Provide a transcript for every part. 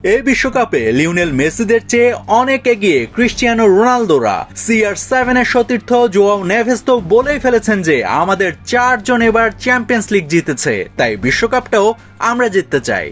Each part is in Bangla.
এই বিশ্বকাপে লিওনেল মেসিদের চেয়ে অনেক এগিয়ে ক্রিস্টিয়ানো রোনালদোরা। CR7 এর সতীর্থ জোয়াও নেভেস তো বলেই ফেলেছেন যে আমাদের 4 জন এবার চ্যাম্পিয়ন্স লিগ জিতেছে, তাই বিশ্বকাপটাও আমরা জিততে চাই।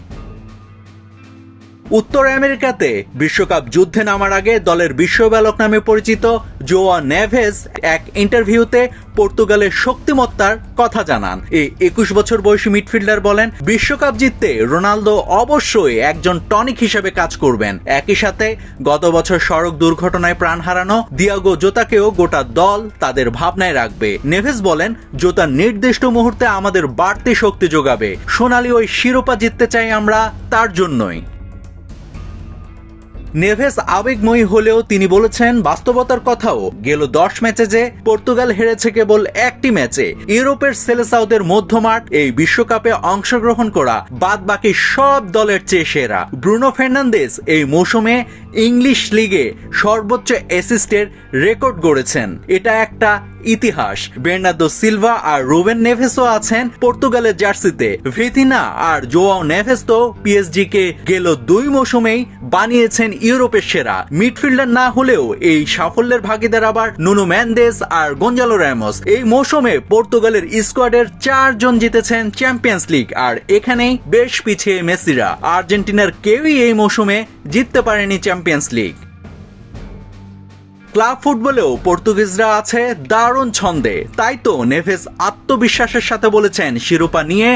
উত্তর আমেরিকাতে বিশ্বকাপ যুদ্ধে নামার আগে দলের বিশ্ববালক নামে পরিচিত জোয়া নেভেস এক ইন্টারভিউতে পর্তুগালের শক্তিমত্তার কথা জানান। এই 21 বছর বয়সী মিডফিল্ডার বলেন, বিশ্বকাপ জিততে রোনালদো অবশ্যই একজন টনিক হিসেবে কাজ করবেন। একই সাথে গত বছর সড়ক দুর্ঘটনায় প্রাণ হারানো দিয়াগো জোতাকেও গোটা দল তাদের ভাবনায় রাখবে। নেভেস বলেন, জোতা নির্দিষ্ট মুহূর্তে আমাদের বাড়তি শক্তি যোগাবে। সোনালি ওই শিরোপা জিততে চাই আমরা, তার জন্যই। নেভেস আবেগময়ী হলেও তিনি বলেছেন বাস্তবতার কথাও। গেল 10 ম্যাচে যে পর্তুগাল হেরেছে কেবল একটি ম্যাচে। ইউরোপের সেলেসাউদের মধ্যমাঠ এই বিশ্বকাপে অংশগ্রহণ করা বাদ বাকি সব দলের চেয়ে সেরা। ব্রুনো ফার্নান্দেজ এই মৌসুমে ইংলিশ লিগে সর্বোচ্চ অ্যাসিস্টের রেকর্ড গড়েছেন, এটা একটা ইতিহাস। বের্নার্দো সিলভা আর রুবেন নেভেসও আছেন পর্তুগালের জার্সিতে। ভিতিনা আর জোয়াও নেভেস তো PSG কে গেল 2 মৌসুমেই বানিয়েছেন ইউরোপের সেরা। মিডফিল্ডার না হলেও এই সাফল্যের ভাগিদার আবার নুনো মেন্দেস আর গঞ্জালো রামোস। এই মৌসুমে পর্তুগালের স্কোয়াডের 4 জন জিতেছেন চ্যাম্পিয়ন্স লিগ, আর এখানেই বেশ পিছিয়ে মেসিরা। আর্জেন্টিনার কেউই এই মৌসুমে জিততে পারেনি চ্যাম্পিয়ন্স লিগ। ক্লাব ফুটবলেও পর্তুগিজরা আছে দারুণ ছন্দে, তাই তো নেভেস আত্মবিশ্বাসের সাথে বলেছেন, শিরোপা নিয়ে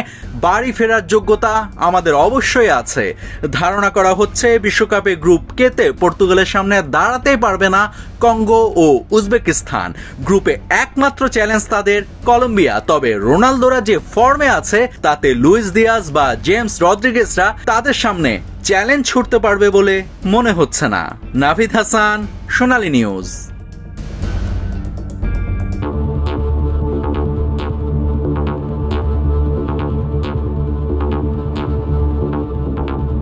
বাড়ি ফেরার যোগ্যতা আমাদের অবশ্যই আছে। ধারণা করা হচ্ছে বিশ্বকাপে গ্রুপ কেতে পর্তুগালের সামনে দাঁড়াতেই পারবে না কঙ্গো ও উজবেকিস্তান। গ্রুপে একমাত্র চ্যালেঞ্জ তাদের কলম্বিয়া। তবে রোনালদোরা যে ফর্মে আছে তাতে লুইস দিয়াজ বা জেমস রদ্রিগেজরা তাদের সামনে চ্যালেঞ্জ ছুটতে পারবে বলে মনে হচ্ছে না। নাভিদ হাসান, সোনালী নিউজ।